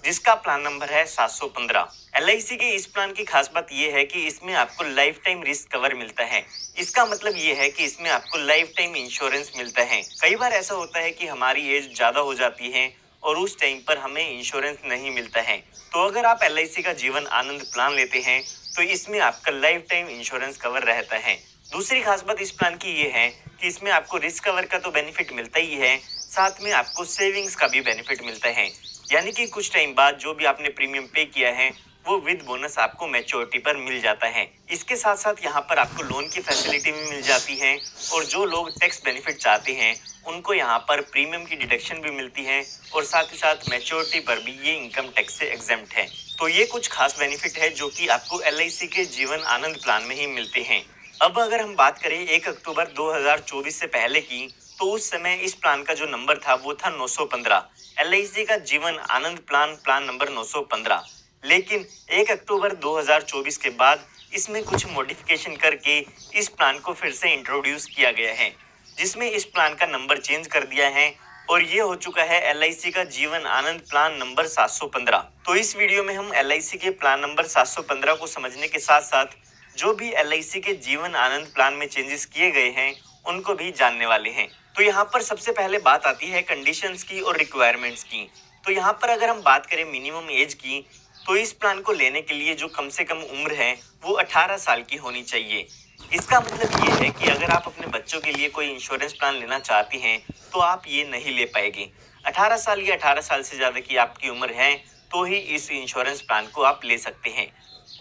जिसका plan number है 715। LIC के इस प्लान की खास बात यह है कि इसमें आपको लाइफ टाइम रिस्क कवर मिलता है। इसका मतलब ये है कि इसमें आपको लाइफ टाइम इंश्योरेंस मिलता है। कई बार ऐसा होता है कि हमारी एज ज्यादा हो जाती है और उस टाइम पर हमें इंश्योरेंस नहीं मिलता है। तो अगर आप LIC का जीवन आनंद प्लान लेते हैं तो इसमें आपका लाइफ टाइम इंश्योरेंस कवर रहता है। दूसरी खास बात इस प्लान की ये है कि इसमें आपको रिस्क कवर का तो बेनिफिट मिलता ही है, साथ में आपको सेविंग्स का भी बेनिफिट मिलता है। यानी कि कुछ टाइम बाद जो भी आपने प्रीमियम पे किया है वो विद बोनस आपको मैच्योरिटी पर मिल जाता है। इसके साथ साथ यहाँ पर आपको लोन की फैसिलिटी भी मिल जाती है और जो लोग टैक्स बेनिफिट चाहते हैं उनको यहाँ पर प्रीमियम की डिडक्शन भी मिलती है और साथ ही साथ मैच्योरिटी पर भी ये इनकम टैक्स से एग्जेम्प्ट है। तो ये कुछ खास बेनिफिट है जो कि आपको LIC के जीवन आनंद प्लान में ही मिलते हैं। अब अगर हम बात करें 1 अक्टूबर 2024 से पहले की, तो उस समय इस प्लान का जो नंबर था वो था 915। LIC का जीवन आनंद प्लान नंबर 915। लेकिन 1 अक्टूबर 2024 के बाद इसमें कुछ मॉडिफिकेशन करके इस प्लान को फिर से इंट्रोड्यूस किया गया है, जिसमें इस प्लान का नंबर चेंज कर दिया है और ये हो चुका है LIC का जीवन आनंद प्लान नंबर 715। तो इस वीडियो में हम LIC के प्लान नंबर 715 को समझने के साथ साथ जो भी LIC के जीवन आनंद प्लान में चेंजेस किए गए हैं उनको भी जानने वाले हैं। तो यहाँ पर सबसे पहले बात आती है कंडीशंस की और रिक्वायरमेंट्स की। तो यहाँ पर अगर हम बात करें मिनिमम एज की, तो इस प्लान को लेने के लिए जो कम से कम उम्र है वो 18 साल की होनी चाहिए। इसका मतलब ये है कि अगर आप अपने बच्चों के लिए कोई इंश्योरेंस प्लान लेना चाहते हैं तो आप ये नहीं ले पाएंगे। 18 साल या 18 साल से ज्यादा की आपकी उम्र है तो ही इस इंश्योरेंस प्लान को आप ले सकते हैं।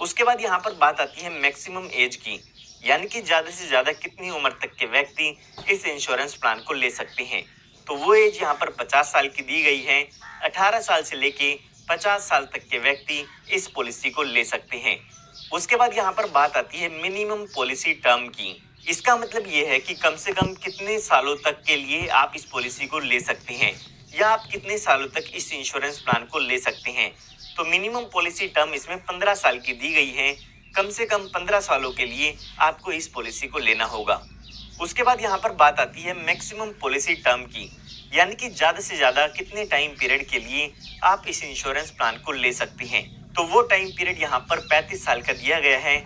उसके बाद यहाँ पर बात आती है मैक्सिमम एज की, यानी कि ज्यादा से ज्यादा कितनी उम्र तक के व्यक्ति इस इंश्योरेंस प्लान को ले सकते हैं। तो वो एज यहाँ पर 50 साल की दी गई है। 18 साल से लेके 50 साल तक के व्यक्ति इस पॉलिसी को ले सकते हैं। उसके बाद यहाँ पर बात आती है मिनिमम पॉलिसी टर्म की। इसका मतलब ये है कि कम से कम कितने सालों तक के लिए आप इस पॉलिसी को ले सकते हैं या आप कितने सालों तक इस इंश्योरेंस प्लान को ले सकते हैं। तो मिनिमम पॉलिसी टर्म इसमें 15 साल की दी गई है। कम से कम 15 सालों के लिए आपको इस पॉलिसी को लेना होगा। उसके बाद यहाँ पर बात आती है मैक्सिमम पॉलिसी टर्म की, यानी कि ज्यादा से ज्यादा कितने टाइम पीरियड के लिए आप इस इंश्योरेंस प्लान को ले सकते हैं। तो वो टाइम पीरियड यहाँ पर 35 साल का दिया गया है।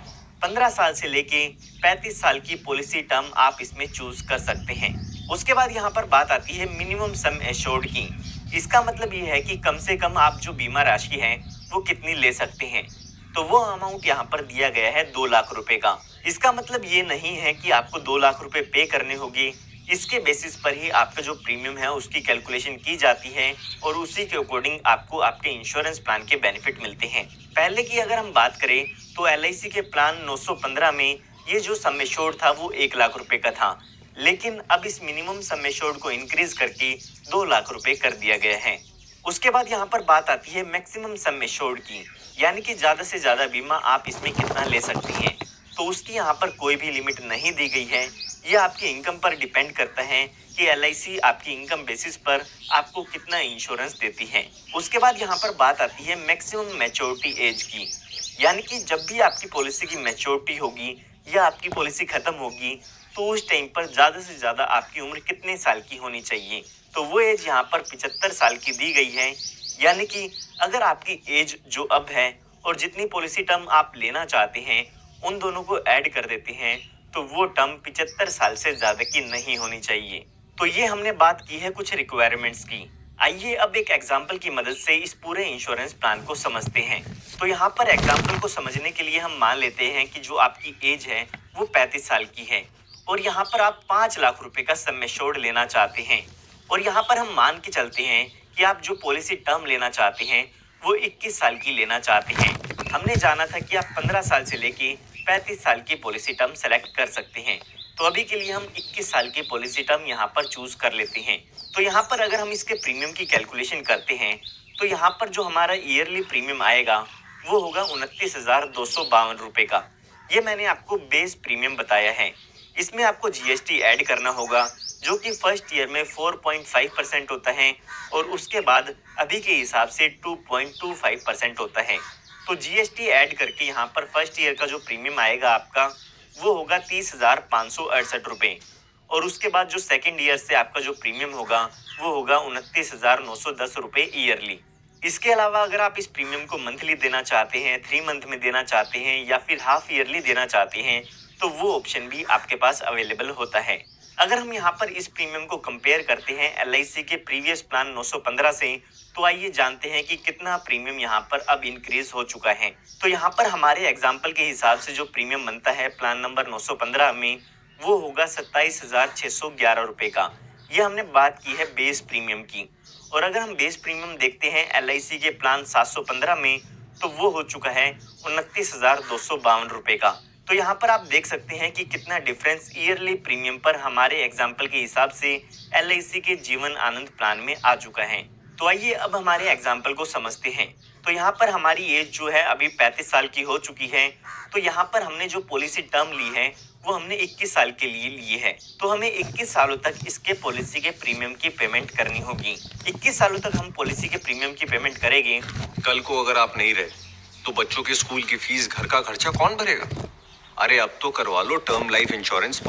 15 साल से लेके 35 साल की पॉलिसी टर्म आप इसमें चूज कर सकते हैं। उसके बाद यहाँ पर बात आती है मिनिमम सम एश्योर्ड की। इसका मतलब ये है कि कम से कम आप जो बीमा राशि है वो कितनी ले सकते हैं। तो वो अमाउंट यहाँ पर दिया गया है 2 लाख रुपए का। इसका मतलब ये नहीं है कि आपको 2 लाख रुपए पे करने होंगे। इसके बेसिस पर ही आपका जो प्रीमियम है उसकी कैलकुलेशन की जाती है और उसी के अकॉर्डिंग आपको आपके इंश्योरेंस प्लान के बेनिफिट मिलते हैं। पहले की अगर हम बात करें तो LIC के प्लान 915 में ये जो सम एश्योर्ड था वो 1 लाख रुपए का था, लेकिन अब इस मिनिमम सम एश्योर्ड को इंक्रीज करके 2 लाख रुपए कर दिया गया है। उसके बाद यहाँ पर बात आती है मैक्सिमम सम एश्योर्ड की, यानी कि ज्यादा से ज्यादा बीमा आप इसमें कितना ले सकते हैं। तो उसकी यहाँ पर कोई भी लिमिट नहीं दी गई है। ये आपकी इनकम पर डिपेंड करता है कि LIC आपकी इनकम बेसिस पर आपको कितना इंश्योरेंस देती है। उसके बाद यहाँ पर बात आती है मैक्सिमम मैच्योरिटी एज की, यानी कि जब भी आपकी पॉलिसी की मैच्योरिटी होगी या आपकी पॉलिसी खत्म होगी तो उस टाइम पर ज्यादा से ज्यादा आपकी उम्र कितने साल की होनी चाहिए। तो वो एज यहाँ पर 75 साल की दी गई है। यानी कि अगर आपकी एज जो अब है और जितनी पॉलिसी टर्म आप लेना चाहते हैं उन दोनों को ऐड कर देते हैं तो वो टर्म 75 साल से ज्यादा की नहीं होनी चाहिए। तो ये हमने बात की है कुछ रिक्वायरमेंट्स की। आइए अब एक एग्जाम्पल की मदद से इस पूरे इंश्योरेंस प्लान को समझते हैं। तो यहाँ पर एग्जाम्पल को समझने के लिए हम मान लेते हैं कि जो आपकी एज है वो 35 साल की है और यहाँ पर आप 5 लाख रुपए का सम एश्योर्ड लेना चाहते हैं। और यहाँ पर हम मान के चलते हैं कि आप जो पॉलिसी टर्म लेना चाहते हैं वो 21 साल की लेना चाहते हैं। हमने जाना था कि आप 15 साल से लेके 35 साल की पॉलिसी टर्म सेलेक्ट कर सकते हैं। तो अभी के लिए हम 21 साल की पॉलिसी टर्म यहाँ पर चूज कर लेते हैं। तो यहाँ पर अगर हम इसके प्रीमियम की कैलकुलेशन करते हैं तो यहाँ पर जो हमारा ईयरली प्रीमियम आएगा वो होगा 29,252 रुपए का। ये मैंने आपको बेस प्रीमियम बताया है। इसमें आपको GST ऐड करना होगा जो कि फर्स्ट ईयर में 4.5% होता है और उसके बाद अभी के हिसाब से 2.25% होता है। तो GST ऐड करके यहाँ पर फर्स्ट ईयर का जो प्रीमियम आएगा आपका वो होगा 30,568 रुपए और उसके बाद जो सेकंड ईयर से आपका जो प्रीमियम होगा वो होगा 29,910 रुपए ईयरली। इसके अलावा अगर आप इस प्रीमियम को मंथली देना चाहते हैं, 3 मंथ में देना चाहते हैं या फिर हाफ ईयरली देना चाहते हैं, तो वो ऑप्शन भी आपके पास अवेलेबल होता है। अगर हम यहाँ पर इस प्रीमियम को कंपेयर करते हैं LIC के प्रीवियस प्लान 915 से, तो आइए जानते हैं कि कितना प्रीमियम यहाँ पर अब इंक्रीज हो चुका है। तो यहाँ पर हमारे एग्जाम्पल के हिसाब से जो प्रीमियम बनता है प्लान नंबर 915 में, वो होगा 27,611 रुपए का। ये हमने बात की है बेस प्रीमियम की। और अगर हम बेस प्रीमियम देखते हैं LIC के प्लान 715 में, तो वो हो चुका है 29,252 रुपए का। तो यहाँ पर आप देख सकते हैं कि कितना डिफरेंस ईयरली प्रीमियम पर हमारे एग्जाम्पल के हिसाब से LIC के जीवन आनंद प्लान में आ चुका है। तो आइए अब हमारे एग्जाम्पल को समझते हैं। तो यहाँ पर हमारी एज जो है अभी 35 साल की हो चुकी है। तो यहाँ पर हमने जो पॉलिसी टर्म ली है वो हमने 21 साल के लिए ली है। तो हमें 21 सालों तक इसके पॉलिसी के प्रीमियम की पेमेंट करनी होगी। 21 सालों तक हम पॉलिसी के प्रीमियम की पेमेंट करेंगे। कल को अगर आप नहीं रहे तो बच्चों के स्कूल की फीस, घर का खर्चा कौन भरेगा? अरे अब तो करवा लो टर्म लाइफ इंश्योरेंस।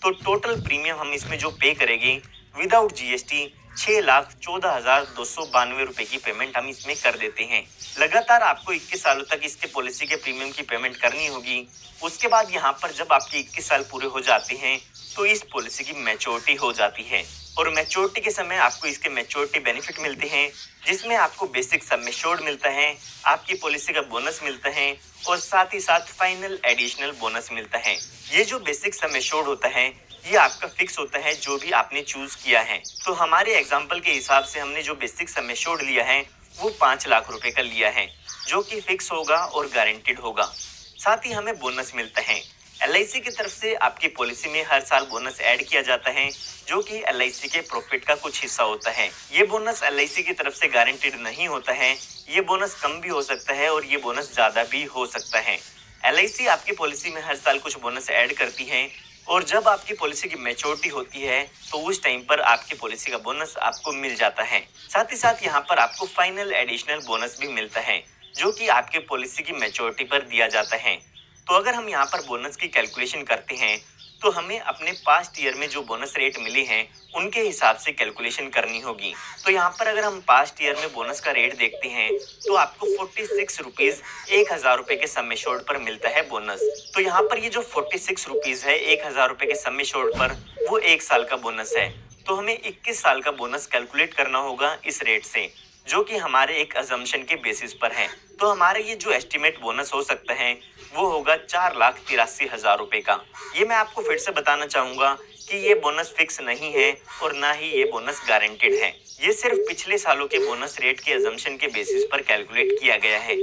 तो टोटल प्रीमियम हम इसमें जो पे करेंगे विदाउट GST 6,14,292 रुपए की पेमेंट हम इसमें कर देते हैं। लगातार आपको 21 सालों तक इसके पॉलिसी के प्रीमियम की पेमेंट करनी होगी। उसके बाद यहाँ पर जब आपके 21 साल पूरे हो जाते हैं तो इस पॉलिसी की मैच्योरिटी हो जाती है और मैच्योरिटी के समय आपको इसके मैच्योरिटी बेनिफिट मिलते हैं, जिसमें आपको बेसिक सम एश्योर्ड मिलता है, आपकी पॉलिसी का बोनस मिलता है और साथ ही साथ फाइनल एडिशनल बोनस मिलता है। ये जो बेसिक सम एश्योर्ड होता है ये आपका फिक्स होता है जो भी आपने चूज किया है। तो हमारे एग्जाम्पल के हिसाब से हमने जो बेसिक सम एश्योर्ड लिया है वो 5 लाख रुपए का लिया है, जो कि फिक्स होगा और गारंटेड होगा। साथ ही हमें बोनस मिलता है। LIC की तरफ से आपकी पॉलिसी में हर साल बोनस ऐड किया जाता है, जो कि LIC के प्रॉफिट का कुछ हिस्सा होता है। ये बोनस LIC की तरफ से गारंटेड नहीं होता है। ये बोनस कम भी हो सकता है और ये बोनस ज्यादा भी हो सकता है। LIC आपकी पॉलिसी में हर साल कुछ बोनस ऐड करती है और जब आपकी पॉलिसी की मैच्योरिटी होती है तो उस टाइम पर आपकी पॉलिसी का बोनस आपको मिल जाता है। साथ ही साथ यहाँ पर आपको फाइनल एडिशनल बोनस भी मिलता है, जो कि आपके पॉलिसी की मैच्योरिटी पर दिया जाता है। तो अगर हम यहाँ पर बोनस की कैलकुलेशन करते हैं तो हमें अपने पास्ट ईयर में जो बोनस रेट मिले हैं उनके हिसाब से कैलकुलेशन करनी होगी। तो यहाँ पर अगर हम पास्ट ईयर में बोनस का रेट देखते हैं तो आपको 46 रुपीज 1,000 रुपए के सम एश्योर्ड पर मिलता है बोनस। तो यहाँ पर ये जो 46 रुपीज है 1,000 रुपए के सम एश्योर्ड पर, वो 1 साल का बोनस है। तो हमें 21 साल का बोनस कैलकुलेट करना होगा इस रेट से, जो कि हमारे एक अजम्पशन के बेसिस पर है। तो हमारे ये जो एस्टिमेट बोनस हो सकता है वो होगा 4,83,000 रुपए का। ये मैं आपको फिर से बताना चाहूंगा कि ये बोनस फिक्स नहीं है और ना ही ये बोनस गारंटेड है। ये सिर्फ पिछले सालों के बोनस रेट के अजम्पशन के बेसिस पर कैलकुलेट किया गया है।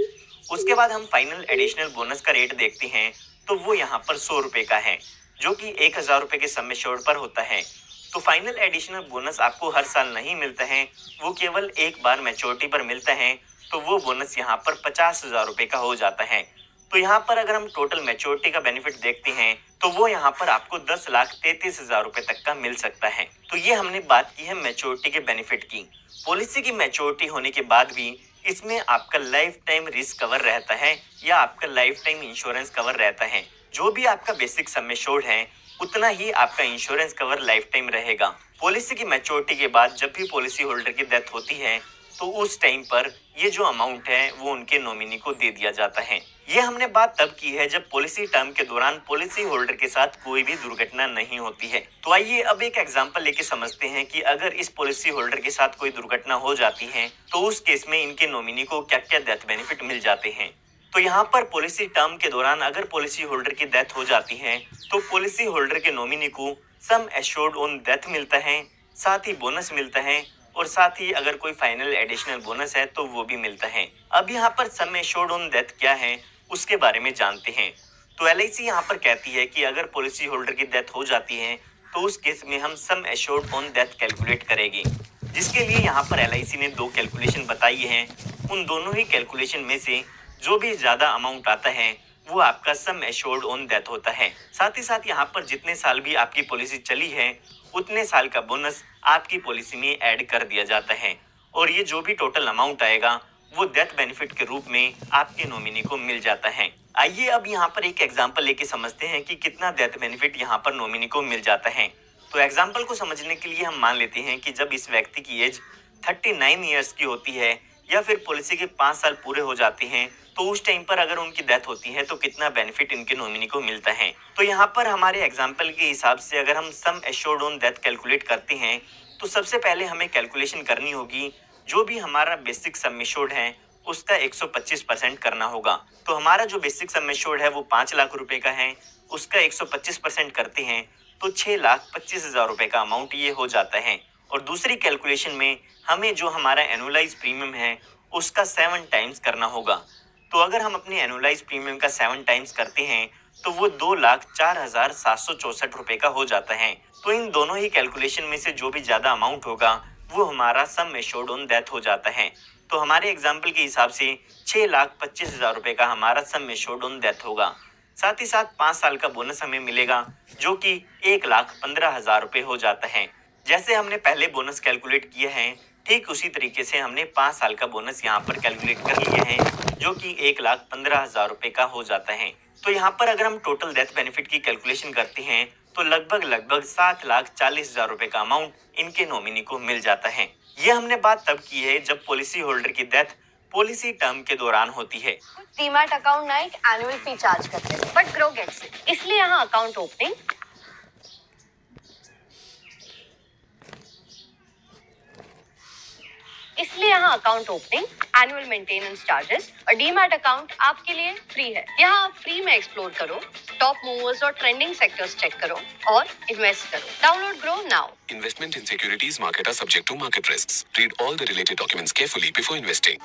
उसके बाद हम फाइनल एडिशनल बोनस का रेट देखते हैं तो वो यहाँ पर 100 रुपए का है, जो कि 1,000 रुपए के सम एश्योर्ड पर होता है। तो फाइनल एडिशनल बोनस आपको हर साल नहीं मिलता है, वो केवल एक बार मैच्योरिटी पर मिलता है। तो वो बोनस यहाँ पर 50,000 रुपए का हो जाता है। तो यहाँ पर अगर हम टोटल मैच्योरिटी का बेनिफिट देखते हैं तो वो यहाँ पर आपको 10,33,000 रुपए तक का मिल सकता है। तो ये हमने बात की है मैच्योरिटी के बेनिफिट की। पॉलिसी की मैच्योरिटी होने के बाद भी इसमें आपका लाइफ टाइम रिस्क कवर रहता है या आपका लाइफ टाइम इंश्योरेंस कवर रहता है। जो भी आपका बेसिक सम एश्योर्ड है उतना ही आपका इंश्योरेंस कवर लाइफ टाइम रहेगा। पॉलिसी की मैच्योरिटी के बाद जब भी पॉलिसी होल्डर की डेथ होती है तो उस टाइम पर ये जो अमाउंट है वो उनके नॉमिनी को दे दिया जाता है। ये हमने बात तब की है जब पॉलिसी टर्म के दौरान पॉलिसी होल्डर के साथ कोई भी दुर्घटना नहीं होती है। तो आइए अब एक एग्जांपल लेके समझते हैं कि अगर इस पॉलिसी होल्डर के साथ कोई दुर्घटना हो जाती है तो उस केस में इनके नॉमिनी को क्या क्या डेथ बेनिफिट मिल जाते हैं। तो यहाँ पर पॉलिसी टर्म के दौरान अगर पॉलिसी होल्डर की डेथ हो जाती है तो पॉलिसी होल्डर के नॉमिनी को सम एश्योर्ड ऑन डेथ मिलता है, साथ ही बोनस मिलता है और साथ ही अगर कोई फाइनल एडिशनल बोनस है तो वो भी मिलता है। अब यहाँ पर सम एश्योर्ड ऑन डेथ क्या है उसके बारे में जानते हैं। तो LIC यहाँ पर कहती है कि अगर पॉलिसी होल्डर की डेथ हो जाती है तो उस केस में हम sum assured on death calculate करेंगे, जिसके लिए यहाँ पर LIC ने 2 कैलकुलेशन बताई है। उन दोनों ही कैलकुलेशन में से जो भी ज्यादा अमाउंट आता है वो आपका सम एश्योर्ड ऑन डेथ होता है। साथ ही साथ यहाँ पर जितने साल भी आपकी पॉलिसी चली है उतने साल का बोनस आपकी पॉलिसी में ऐड कर दिया जाता है और ये जो भी टोटल अमाउंट आएगा वो डेथ बेनिफिट के रूप में आपके नॉमिनी को मिल जाता है। आइए अब यहाँ पर एक एग्जांपल लेके समझते हैं कि कितना डेथ बेनिफिट यहाँ पर नॉमिनी को मिल जाता है। तो एग्जांपल को समझने के लिए हम मान लेते हैं कि जब इस व्यक्ति की एज 39 ईयर्स की होती है या फिर पॉलिसी के 5 साल पूरे हो जाते हैं, तो उस टाइम पर अगर उनकी डेथ होती है तो कितना बेनिफिट इनके नॉमिनी को मिलता है। तो यहाँ पर हमारे एग्जाम्पल के हिसाब से अगर हम sum assured on death calculate करते हैं तो सबसे पहले हमें कैलकुलेशन करनी होगी जो भी हमारा बेसिक सम एश्योर्ड है उसका 125% करना होगा। तो हमारा जो बेसिक सम एश्योर्ड है वो 5 लाख रुपए का है, उसका 125% करते हैं तो 6,25,000 रुपए का अमाउंट ये हो जाता है। और दूसरी कैलकुलेशन में हमें जो हमारा एनुअलाइज प्रीमियम है उसका 7 टाइम्स करना होगा। तो अगर हम अपने एनुअलाइज प्रीमियम का 7 टाइम्स करते हैं तो वो 2,04,764 रुपए का हो जाता है। तो इन दोनों ही कैलकुलेशन में से जो भी ज्यादा अमाउंट होगा वो हमारा सम एश्योर्ड ऑन डेथ हो जाता है। तो हमारे एग्जाम्पल के हिसाब से 6,25,000 रुपए का हमारा सम एश्योर्ड ऑन डेथ होगा। साथ ही साथ 5 साल का बोनस हमें मिलेगा जो कि 1,15,000 रुपए हो जाता है। जैसे हमने पहले बोनस कैलकुलेट किया है ठीक उसी तरीके से हमने 5 साल का बोनस यहाँ पर कैलकुलेट कर लिया है जो कि 1,15,000 रुपए का हो जाता है। तो यहाँ पर अगर हम टोटल डेथ बेनिफिट की कैलकुलेशन करते हैं तो लगभग 7,40,000 रुपए का अमाउंट इनके नॉमिनी को मिल जाता है। ये हमने बात तब की है जब पॉलिसी होल्डर की डेथ पॉलिसी टर्म के दौरान होती है। डीमैट अकाउंट ना एक एनुअल फी चार्ज करते हैं, बट ग्रो गेट्स इट, इसलिए यहाँ account opening, annual maintenance charges और डीमैट अकाउंट आपके लिए फ्री है। यहाँ आप फ्री में एक्सप्लोर करो, टॉप मूवर्स और ट्रेंडिंग सेक्टर्स चेक करो और इन्वेस्ट करो। Download grow now. Investment in securities market are subject to market risks. Read all the related documents carefully before investing.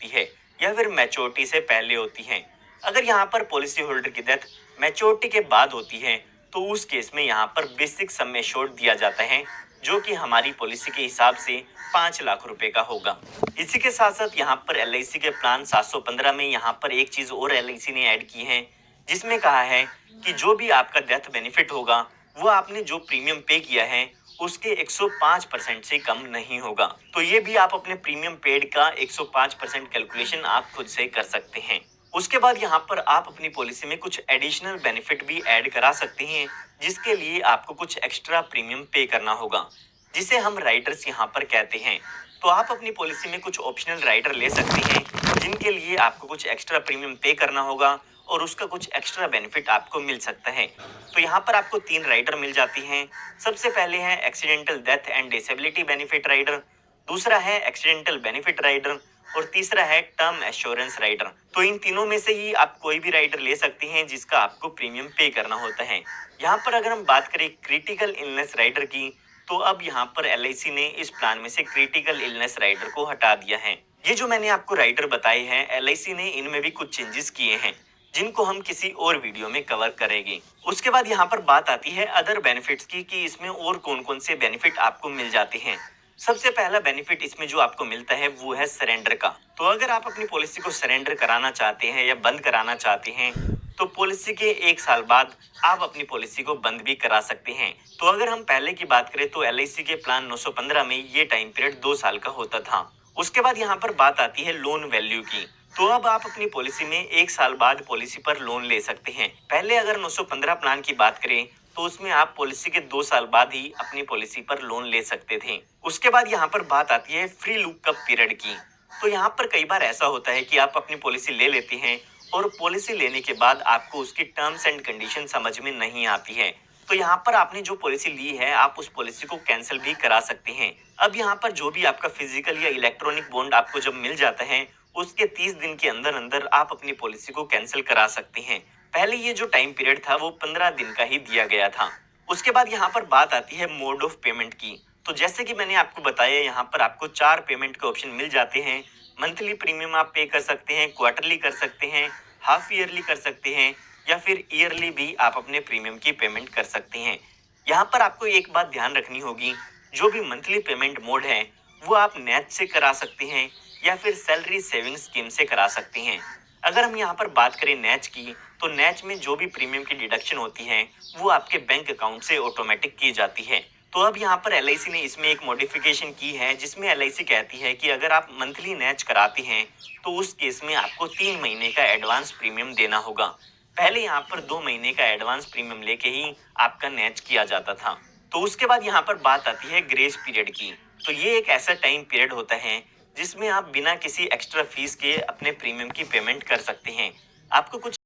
है या फिर मैच्योरिटी से पहले होती है। अगर यहाँ पर पॉलिसी होल्डर की डेथ मैच्योरिटी के बाद होती है तो उस केस में यहाँ पर बेसिक सम एश्योर्ड दिया जाता है जो कि हमारी पॉलिसी के हिसाब से 5 लाख रुपए का होगा। इसी के साथ साथ यहाँ पर LIC के प्लान 715 में यहाँ पर एक चीज और LIC ने ऐड की है जिसमें कहा है कि जो भी आपका डेथ बेनिफिट होगा वो आपने जो प्रीमियम पे किया है उसके 105% से कम नहीं होगा। तो ये भी आप अपने प्रीमियम पेड का 105% कैलकुलेशन आप खुद से कर सकते हैं। उसके बाद यहाँ पर आप अपनी पॉलिसी में कुछ एडिशनल बेनिफिट भी ऐड करा सकते हैं जिसके लिए आपको कुछ एक्स्ट्रा प्रीमियम पे करना होगा जिसे हम राइडर्स यहाँ पर कहते हैं। तो आप अपनी पॉलिसी में कुछ ऑप्शनल राइडर ले सकते हैं जिनके लिए आपको कुछ एक्स्ट्रा प्रीमियम पे करना होगा और उसका कुछ एक्स्ट्रा बेनिफिट आपको मिल सकता है। तो यहाँ पर आपको 3 राइडर मिल जाती हैं। सबसे पहले है accidental death and disability benefit rider, दूसरा है एक्सीडेंटल बेनिफिट राइडर और तीसरा है टर्म एश्योरेंस राइडर। तो इन तीनों में से ही आप कोई भी राइडर ले सकते हैं जिसका आपको प्रीमियम पे करना होता है। यहाँ पर अगर हम बात करें क्रिटिकल इलनेस राइडर की तो अब यहाँ पर LIC ने इस प्लान में से क्रिटिकल इलनेस राइडर को हटा दिया है। ये जो मैंने आपको राइडर बताए हैं LIC ने इनमें भी कुछ चेंजेस किए हैं जिनको हम किसी और वीडियो में कवर करेंगे। उसके बाद यहाँ पर बात आती है अदर बेनिफिट्स की कि इसमें और कौन कौन से बेनिफिट आपको मिल जाते हैं। सबसे पहला बेनिफिट इसमें जो आपको मिलता है वो है सरेंडर का। तो अगर आप अपनी पॉलिसी को सरेंडर कराना चाहते हैं या बंद कराना चाहते हैं तो पॉलिसी के 1 साल बाद आप अपनी पॉलिसी को बंद भी करा सकते हैं। तो अगर हम पहले की बात करें तो LIC के प्लान 915 में ये टाइम पीरियड 2 साल का होता था। उसके बाद यहाँ पर बात आती है लोन वैल्यू की। तो अब आप अपनी पॉलिसी में 1 साल बाद पॉलिसी पर लोन ले सकते हैं। पहले अगर 915 प्लान की बात करें तो उसमें आप पॉलिसी के 2 साल बाद ही अपनी पॉलिसी पर लोन ले सकते थे। उसके बाद यहाँ पर बात आती है फ्री लुकअप पीरियड की। तो यहाँ पर कई बार ऐसा होता है कि आप अपनी पॉलिसी ले लेते हैं और पॉलिसी लेने के बाद आपको उसकी टर्म्स एंड कंडीशन समझ में नहीं आती है। तो यहाँ पर आपने जो पॉलिसी ली है आप उस पॉलिसी को कैंसिल भी करा सकते हैं। अब यहाँ पर जो भी आपका फिजिकल या इलेक्ट्रॉनिक बॉन्ड आपको जब मिल जाता है उसके 30 दिन के अंदर अंदर आप अपनी पॉलिसी को कैंसिल करा सकते हैं। पहले ये जो टाइम पीरियड था वो 15 दिन का ही दिया गया था। उसके बाद यहाँ पर बात आती है मोड ऑफ पेमेंट की। तो जैसे कि मैंने आपको बताया यहाँ पर आपको 4 पेमेंट के ऑप्शन मिल जाते हैं। मंथली प्रीमियम आप पे कर सकते हैं, क्वार्टरली कर सकते हैं, हाफ ईयरली कर सकते हैं या फिर ईयरली भी आप अपने प्रीमियम की पेमेंट कर सकते हैं। यहाँ पर आपको एक बात ध्यान रखनी होगी, जो भी मंथली पेमेंट मोड है वो आप नेच से करा सकते हैं या फिर सैलरी सेविंग स्कीम से करा सकते हैं। अगर हम यहाँ पर बात करें नेच की तो नेच में जो भी प्रीमियम की डिडक्शन होती है वो आपके बैंक अकाउंट से ऑटोमेटिक की जाती है। तो अब यहाँ पर LIC ने इसमें एक मॉडिफिकेशन की है जिसमें LIC कहती है कि अगर आप मंथली नेच कराते हैं तो उस केस में आपको 3 महीने का एडवांस प्रीमियम देना होगा। पहले यहाँ पर 2 महीने का एडवांस प्रीमियम लेके ही आपका नेच किया जाता था। तो उसके बाद यहाँ पर बात आती है ग्रेस पीरियड की। तो ये एक ऐसा टाइम पीरियड होता है जिसमें आप बिना किसी एक्स्ट्रा फीस के अपने प्रीमियम की पेमेंट कर सकते हैं। आपको कुछ